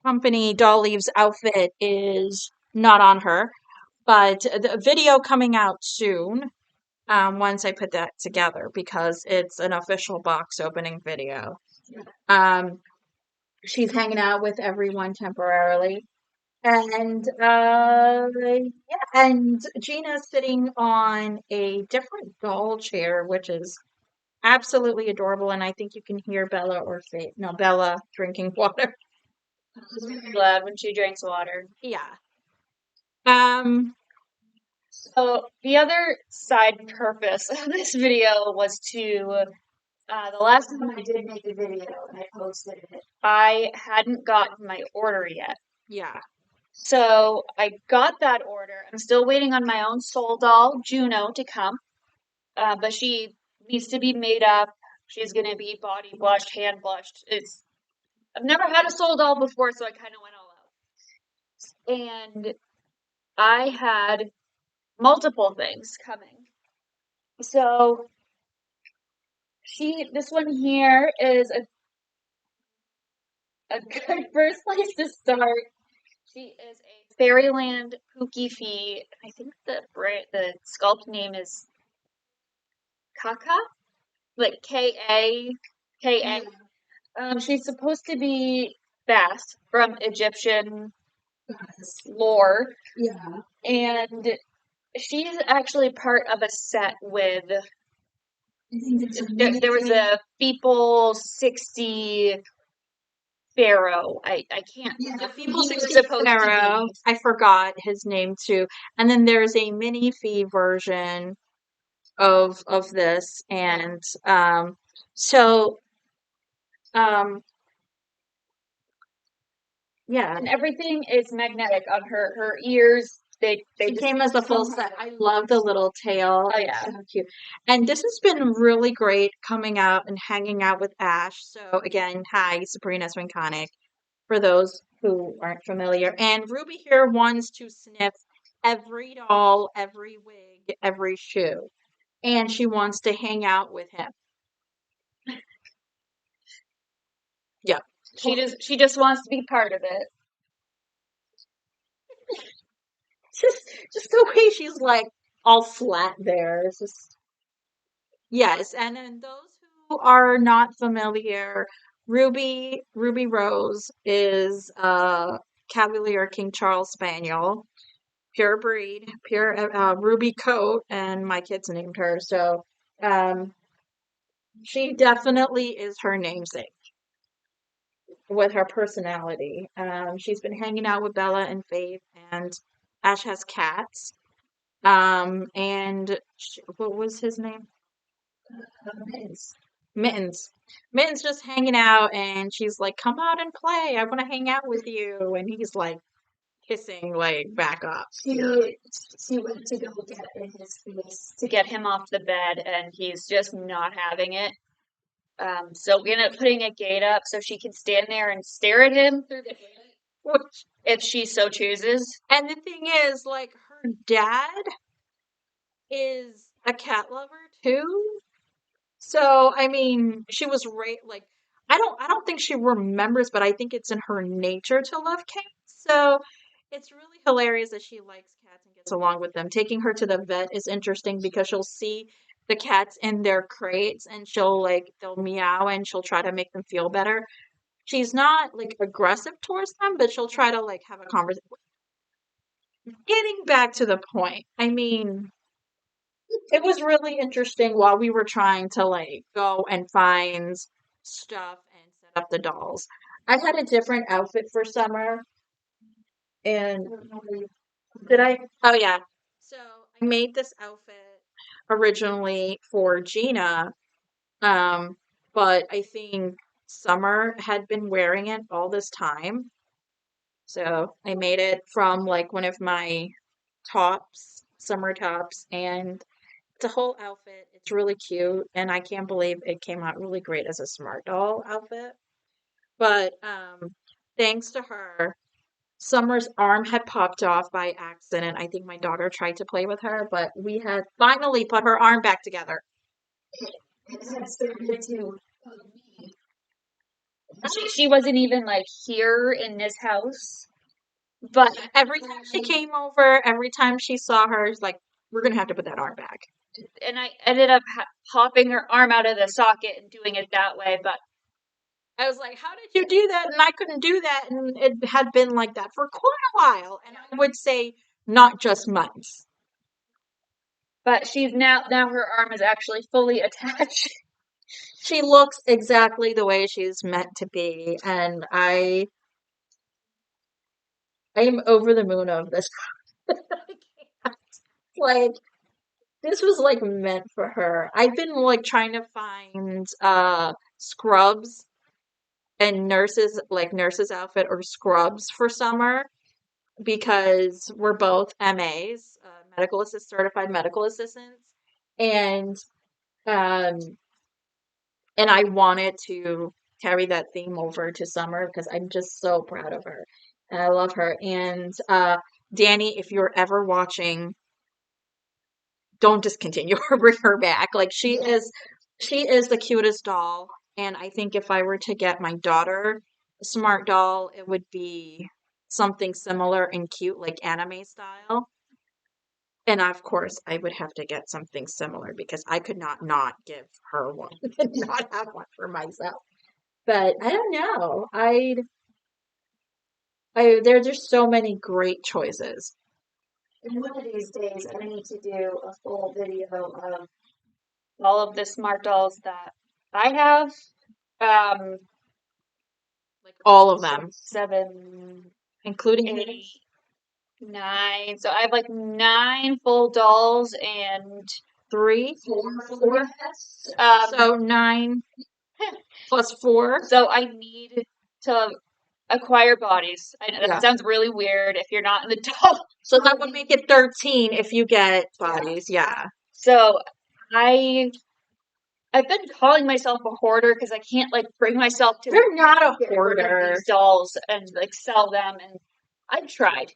company Doll Leaves outfit is not on her, but the video coming out soon, once I put that together because it's an official box opening video. Um, she's hanging out with everyone temporarily. And yeah, and Gina's sitting on a different doll chair, which is absolutely adorable. And I think you can hear Bella or Faith. No, Bella drinking water. She's very loud when she drinks water. Yeah. Um, So the other side purpose of this video was to, the last time I did make a video and I posted it, I hadn't gotten my order yet. yeah. So I got that order. I'm still waiting on my own soul doll, Juno, to come. But she needs to be made up. She's gonna be body blushed, hand blushed. I've never had a soul doll before, so I kind of went all out. And I had multiple things coming. So this one here is a good first place to start. She is a Fairyland Pookie Fee. I think the sculpt name is Kaka, like K-A-K-A. She's supposed to be Bast from Egyptian lore. Yeah. And she's actually part of a set with, there was a People 60 Pharaoh. I can't. Yeah, He People was 60 supposed to Pharaoh. be. I forgot his name too. And then there's a mini fee version of this, and so um yeah, And everything is magnetic on her ears. They she just came as a full set. I love the little tail. Oh It's yeah. so cute. And this has been really great coming out and hanging out with Ash. So again, hi, Sabrina Swinconic, for those who aren't familiar. And Ruby here wants to sniff every doll, every wig, every shoe. And she wants to hang out with him. Yeah. She just wants to be part of it. Just the way she's like all flat there. It's just yes, and then those who are not familiar, Ruby Rose is a Cavalier King Charles Spaniel, pure breed, pure ruby coat, and my kids named her. So um, she definitely is her namesake with her personality. She's been hanging out with Bella and Faith, and Ash has cats. And what was his name? Mittens. Mittens. Mittens just hanging out, and she's like, "Come out and play. I want to hang out with you." And he's like kissing, like, back up. She went to go get in his face to get him off the bed, and he's just not having it. So we ended up putting a gate up so she can stand there and stare at him through the gate Which, if she so chooses. and the thing is, like, her dad is a cat lover too. So, I mean, she was like, I don't think she remembers, but I think it's in her nature to love cats. So, it's really hilarious that she likes cats and gets along with them. Taking her to the vet is interesting because she'll see the cats in their crates and they'll meow and she'll try to make them feel better. She's not like aggressive towards them, but she'll try to like have a conversation. Getting back to the point, I mean, it was really interesting while we were trying to like go and find stuff and set up the dolls. I had a different outfit for summer, and did I? Oh yeah. So I made this outfit originally for Gina, um, but I think Summer had been wearing it all this time. So I made it from like one of my tops, summer tops, and it's a whole outfit. It's really cute, and I can't believe it came out really great as a smart doll outfit. But thanks to her, Summer's arm had popped off by accident. I think my daughter tried to play with her, but we had finally put her arm back together. It had started to She wasn't even like here in this house, but Every time she came over, every time she saw her, she's like, we're gonna have to put that arm back. and I ended up popping her arm out of the socket and doing it that way. But I was like, how did you do that? And I couldn't do that. And it had been like that for quite a while. And I would say not just months. she's now her arm is actually fully attached. She looks exactly the way she's meant to be. And I am over the moon of this. Like, this was like meant for her. I've been like trying to find scrubs and nurses outfit or scrubs for summer because we're both MAs, certified medical assistants, and um, and I wanted to carry that theme over to summer because I'm just so proud of her and I love her. And Danny, if you're ever watching, don't discontinue her, bring her back. Like she is the cutest doll. And I think if I were to get my daughter a smart doll, it would be something similar and cute, like anime style. And of course, I would have to get something similar because I could not give her one and not have one for myself. But I don't know. There's just so many great choices. And one of these days, I need to do a full video of all of the smart dolls that I have. Like all of them, 7, including 8, 9. So I have like 9 full dolls and three. 4. So nine plus four. So I need to acquire bodies. I know that Yeah. sounds really weird if you're not in the doll. So that would make it 13 if you get bodies. Yeah. So I I've been calling myself a hoarder because I can't like bring myself to You're not a get rid of hoarder. these dolls and like sell them. And I've tried.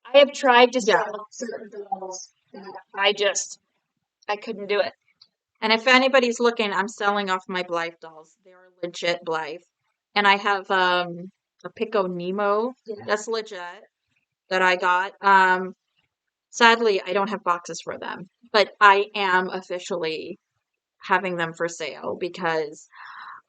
I have tried to Yeah. sell certain dolls. And I couldn't do it. And if anybody's looking, I'm selling off my Blythe dolls. They are legit Blythe. And I have a Pico Nemo Yeah. that's legit that I got. Sadly, I don't have boxes for them, but I am officially having them for sale because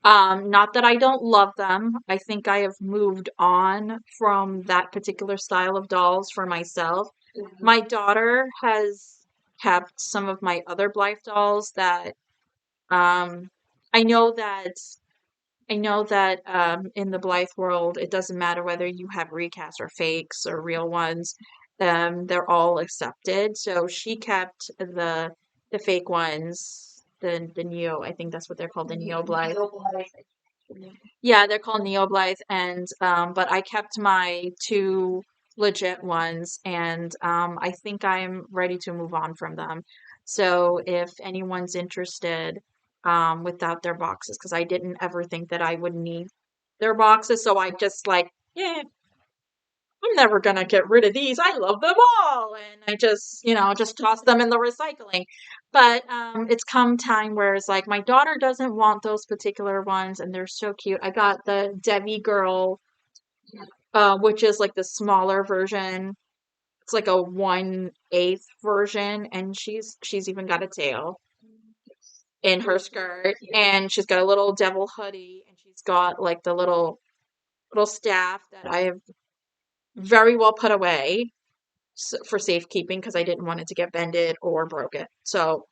not that I don't love them. I think I have moved on from that particular style of dolls for myself. My daughter has kept some of my other Blythe dolls that um I know that in the Blythe world it doesn't matter whether you have recasts or fakes or real ones. They're all accepted. So she kept the fake ones, the Neo, I think that's what they're called, the Neo Blythe. Yeah, they're called Neo Blythe, and but I kept my two legit ones, and I think I'm ready to move on from them. So if anyone's interested, without their boxes, because I didn't ever think that I would need their boxes, so I just like, yeah, I'm never gonna get rid of these. I love them all, and I just, just toss them in the recycling. But it's come time where it's like my daughter doesn't want those particular ones, and they're so cute. I got the Debbie Girl, which is like the smaller version. It's like a 1/8 version, and she's even got a tail in her skirt, and she's got a little devil hoodie, and she's got like the little staff that I have very well put away for safekeeping because I didn't want it to get bended or broken. So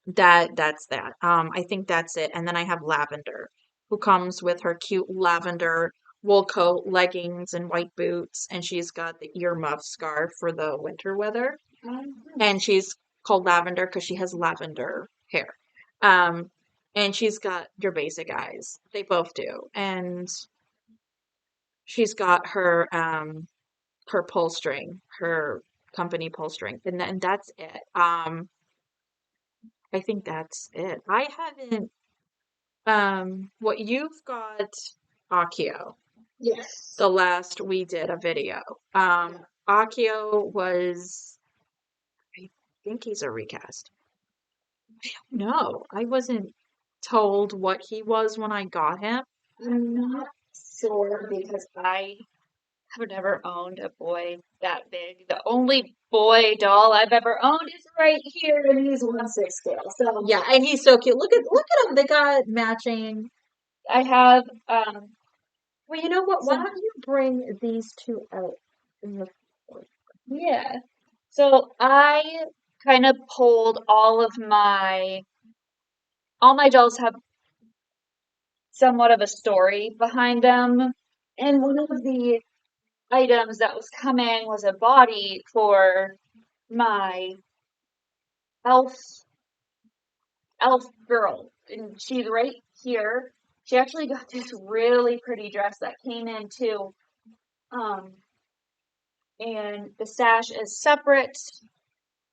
that's that. I think that's it. And then I have Lavender, who comes with her cute lavender wool coat, leggings, and white boots, and she's got the earmuff scarf for the winter weather. And she's called Lavender because she has lavender hair. Um, and she's got your basic eyes. They both do. And she's got her pull string, her company pull string, and that's it. I think that's it. I haven't. What you've got, Akio. Yes. The last we did a video. Akio was. I think he's a recast. No, I wasn't told what he was when I got him. I'm not sure because I have never owned a boy that big. The only boy doll I've ever owned is right here, and he's 1/6 scale. So Yeah, and he's so cute. Look at him. They got matching. I have Well, you know what? Why some don't you bring these two out in the yeah. So I kind of pulled all my dolls have somewhat of a story behind them. And one of the items that was coming was a body for my elf elf girl. And she's right here. She actually got this really pretty dress that came in too. Um, and the sash is separate.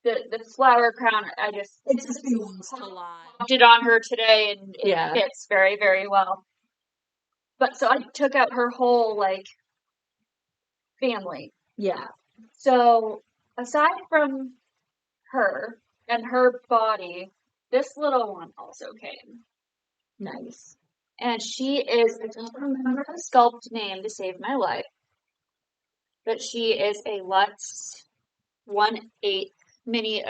The flower crown, it just belongs to line. popped it on her today and it Yeah. fits very, very well. But so I took out her whole like family. Yeah. So aside from her and her body, this little one also came. Nice. And she is, I don't remember her sculpt name to save my life, but she is a Lutz 1/8 mini,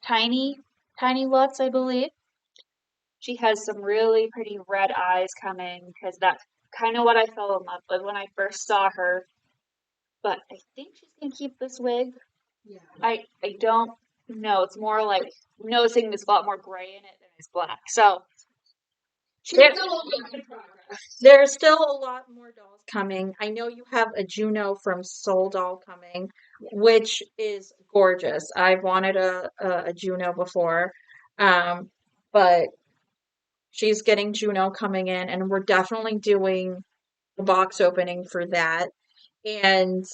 tiny Lutz, I believe. She has some really pretty red eyes coming because that's kind of what I fell in love with when I first saw her. But I think she's gonna keep this wig. Yeah. I don't know. It's more like noticing there's a lot more gray in it than it's black. So There's still a lot more dolls coming. I know you have a Juno from Soul Doll coming, which is gorgeous. I've wanted a Juno before, but she's getting Juno coming in, and we're definitely doing a box opening for that. And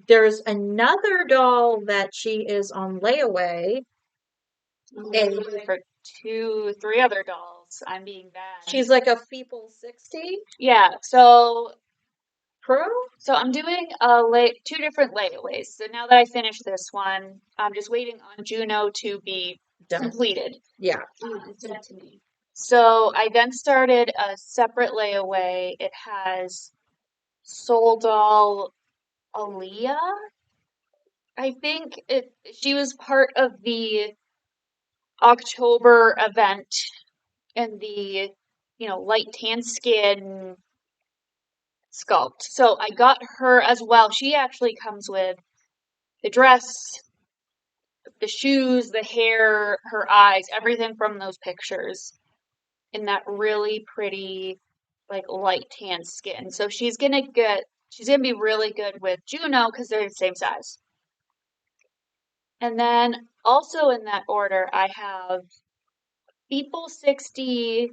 there's another doll that she is on layaway. and for two, three other dolls, I'm being bad. She's like a Feeple 60 Yeah, so Pro? I'm doing two different layaways. So now that I finished this one, I'm just waiting on Juno to be Done. completed. Yeah. Sent to me. So I then started a separate layaway. It has Soul Doll Aaliyah. I think she was part of the October event in the, light tan skin sculpt. So I got her as well. She actually comes with the dress, the shoes, the hair, her eyes, everything from those pictures in that really pretty, like light tan skin. So she's gonna be really good with Juno because they're the same size. And then also in that order, I have People 60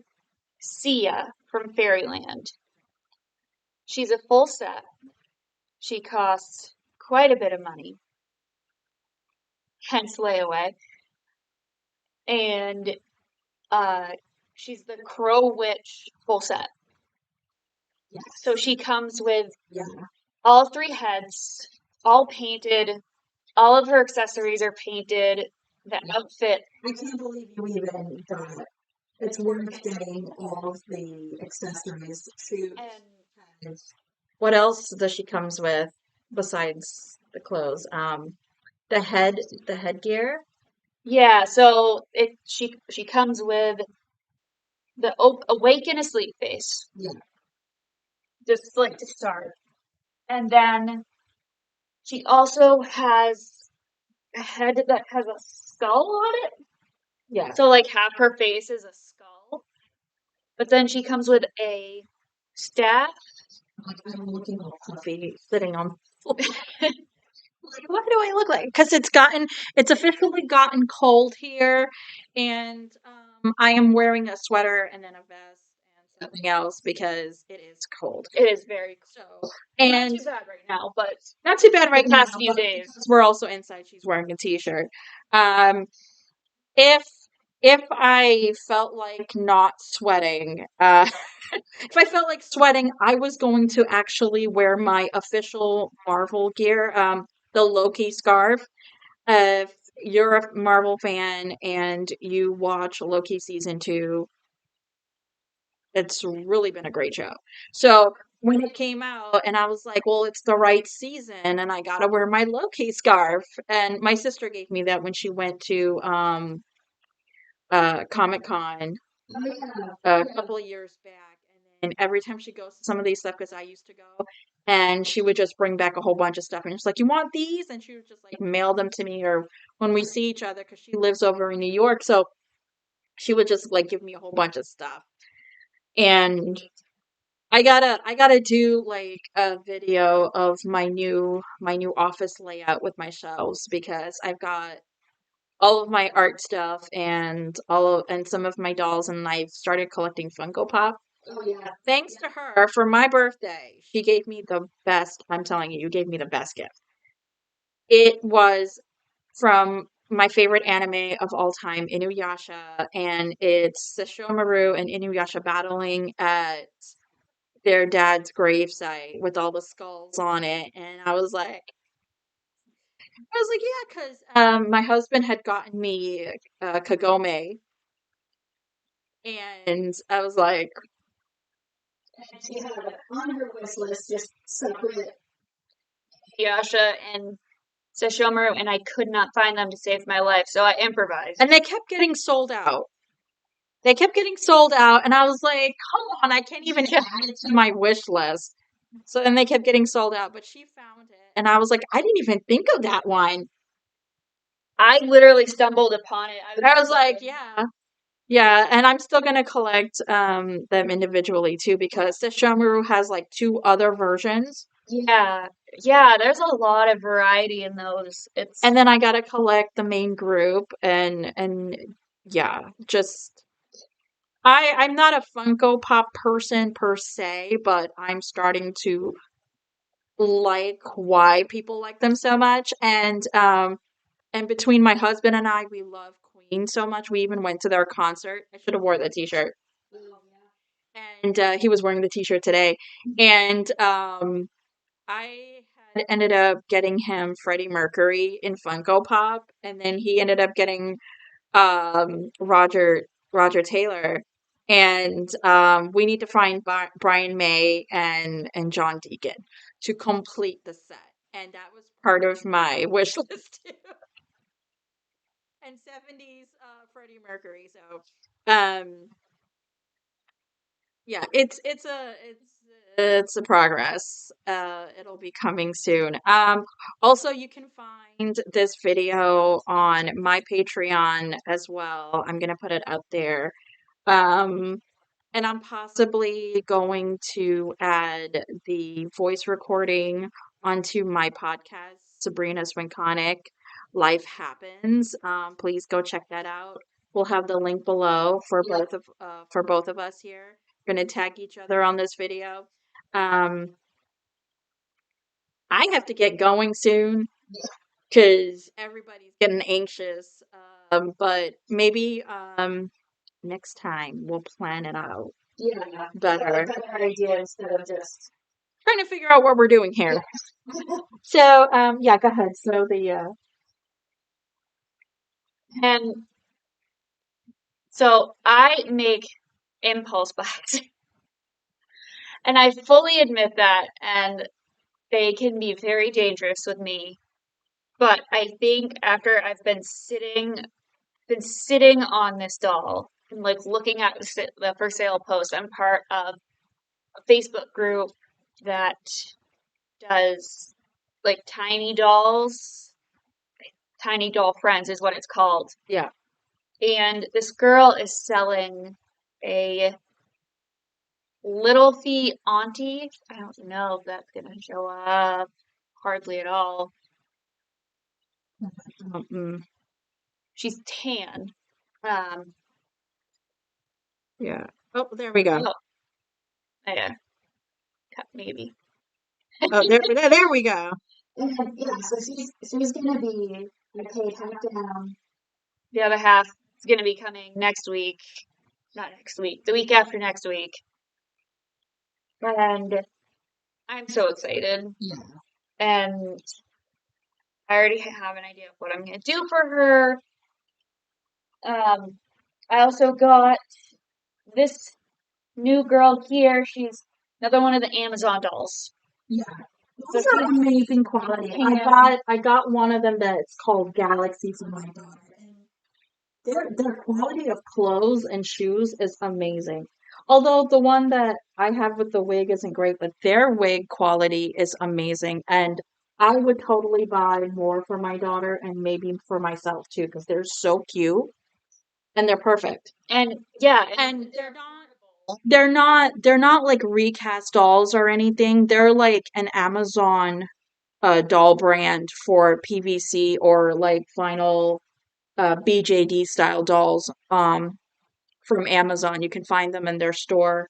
Sia from Fairyland. She's a full set. She costs quite a bit of money, hence layaway. And uh, she's the Crow Witch full set. Yes. So she comes with Yeah. all three heads, all painted. All of her accessories are painted. The outfit. I can't believe you even got it. It's worth getting all of the accessories, suit, And what else does she comes with besides the clothes? The headgear. yeah, so she comes with the awaken asleep face, Yeah. just like to start, and then she also has a head that has a skull on it. Yeah. So like half her face is a skull, but then she comes with a staff. Like I'm looking all puffy, sitting on. Like, what do I look like? Because it's officially gotten cold here, and I am wearing a sweater and then a vest and something else because it is cold. It is very So, not and too bad right now, but not too bad right the now, past few but days. because we're also inside, she's wearing a t-shirt. Um, if if I felt like not sweating, if I felt like sweating, I was going to actually wear my official Marvel gear, the Loki scarf. If you're a Marvel fan and you watch Loki season 2, It's really been a great show. So when it came out, and I was like, well, it's the right season, and I gotta wear my Loki scarf. And my sister gave me that when she went to Comic Con Oh yeah, a yeah. couple of years back. And then every time she goes to some of these stuff, because I used to go, and she would just bring back a whole bunch of stuff, and she's like, "You want these?" And she would just like mail them to me, or when we see each other, because she lives over in New York, so she would just like give me a whole bunch of stuff. And I gotta do like a video of my new office layout with my shelves, because I've got all of my art stuff and some of my dolls, and I've started collecting Funko Pop. Oh yeah, Thanks yeah. to her, for my birthday, she gave me the best. I'm telling you, you gave me the best gift. It was from my favorite anime of all time, Inuyasha, and it's Sesshomaru and Inuyasha battling at their dad's gravesite with all the skulls on it. And I was like, yeah, because my husband had gotten me Kagome, and I was like, And she had on her wish list just separate Yasha and Sesshomaru, and I could not find them to save my life, so I improvised. and they kept getting sold out. They kept getting sold out, and I was like, come on, I can't even add it to my wish list. So then they kept getting sold out, but she found it, and I was like, I didn't even think of that one. I literally stumbled upon it. I was I just was like, looking. yeah. Yeah, and I'm still gonna collect them individually too, because Sesshomaru has like two other versions. Yeah, yeah, there's a lot of variety in those. And It's then I gotta collect the main group, and yeah, just I'm not a Funko Pop person per se, but I'm starting to like why people like them so much. And between my husband and I, we love Queen so much. We even went to their concert. I should have wore the t-shirt. oh And he was wearing the t-shirt today. And I had ended up getting him Freddie Mercury in Funko Pop, and then he ended up getting Roger Taylor, and we need to find Brian May and John Deacon to complete the set, and that was part of my wish list too. And 70s Freddie Mercury. So yeah, it's a progress. It'll be coming soon. Also, you can find this video on my Patreon as well. I'm gonna put it out there. Um, and I'm possibly going to add the voice recording onto my podcast, Sabrina Swinconic. Life Happens. Please go check that out. We'll have the link below for both of us here. We're gonna tag each other on this video. Um, I have to get going soon because everybody's getting anxious. But maybe next time we'll plan it out yeah, yeah. better. Better idea instead of just Trying to figure out what we're doing here. yeah. So, yeah, go ahead. So And so I make impulse buys, and I fully admit that, and they can be very dangerous with me. But I think after I've been sitting on this doll and like looking at the for sale post, I'm part of a Facebook group that does like tiny dolls. Tiny Doll Friends is what it's called. yeah, And this girl is selling a little feet auntie. I don't know if that's gonna show up. Hardly at all. mm, She's tan. Um, yeah. Oh, there we go. oh, yeah, maybe. Oh, there we go. And yeah, so she's gonna be I paid half down. The other half is gonna be coming next week. Not next week, the week after next week. And I'm so excited. Yeah. And I already have an idea of what I'm gonna do for her. I also got this. new girl here, she's another one of the Amazon dolls. Yeah. So Those are amazing quality. I got one of them that's called Galaxy for my daughter. And their quality of clothes and shoes is amazing. Although the one that I have with the wig isn't great, but their wig quality is amazing. And I would totally buy more for my daughter and maybe for myself too, because they're so cute and they're perfect. and yeah, And they're not like recast dolls or anything. They're like an Amazon doll brand for PVC or like vinyl BJD style dolls from Amazon. You can find them in their store,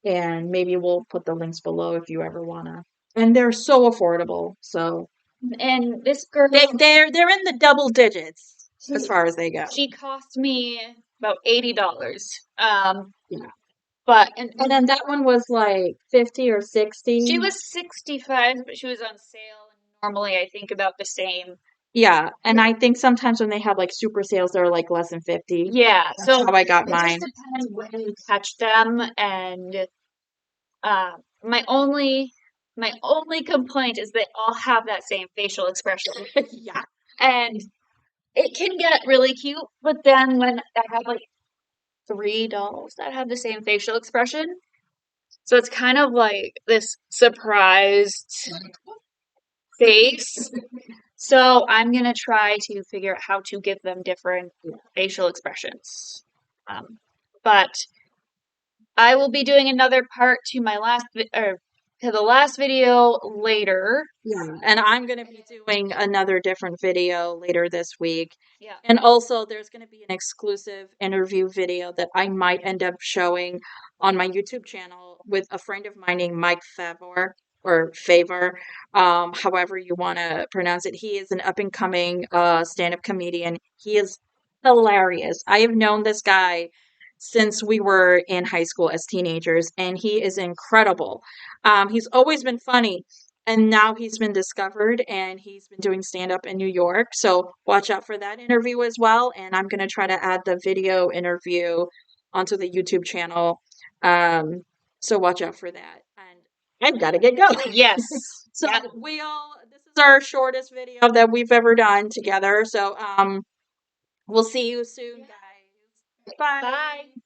and maybe we'll put the links below if you ever wanna. And they're so affordable, so and this girl, they're in the double digits as she, far as they go. she cost me about $80. Yeah. But And then that one was like 50 or 60. she was 65, but she was on sale. And normally, I think about the same. Yeah, and I think sometimes when they have like super sales, they're like less than 50. Yeah, That's so how I got it just mine. depends when you catch them. And uh, my only my only complaint is they all have that same facial expression, Yeah. and it can get really cute. But then when I have like 3 dolls that have the same facial expression, so it's kind of like this surprised face. So I'm gonna try to figure out how to give them different facial expressions. Um, but I will be doing another part to my or to the last video later. Yeah, and I'm going to be doing another different video later this week. Yeah. And also, there's going to be an exclusive interview video that I might end up showing on my YouTube channel with a friend of mine named Mike Favor or Favor, however you want to pronounce it. He is an up and coming stand-up comedian. He is hilarious. I have known this guy since we were in high school as teenagers, and he is incredible. He's always been funny, and now he's been discovered and he's been doing stand up in New York. So watch out for that interview as well. And I'm going to try to add the video interview onto the YouTube channel. Um, so watch out for that. And I've got to get going. Yes. So Yep. this is our shortest video that we've ever done together. So we'll see you soon, guys. Bye. Bye.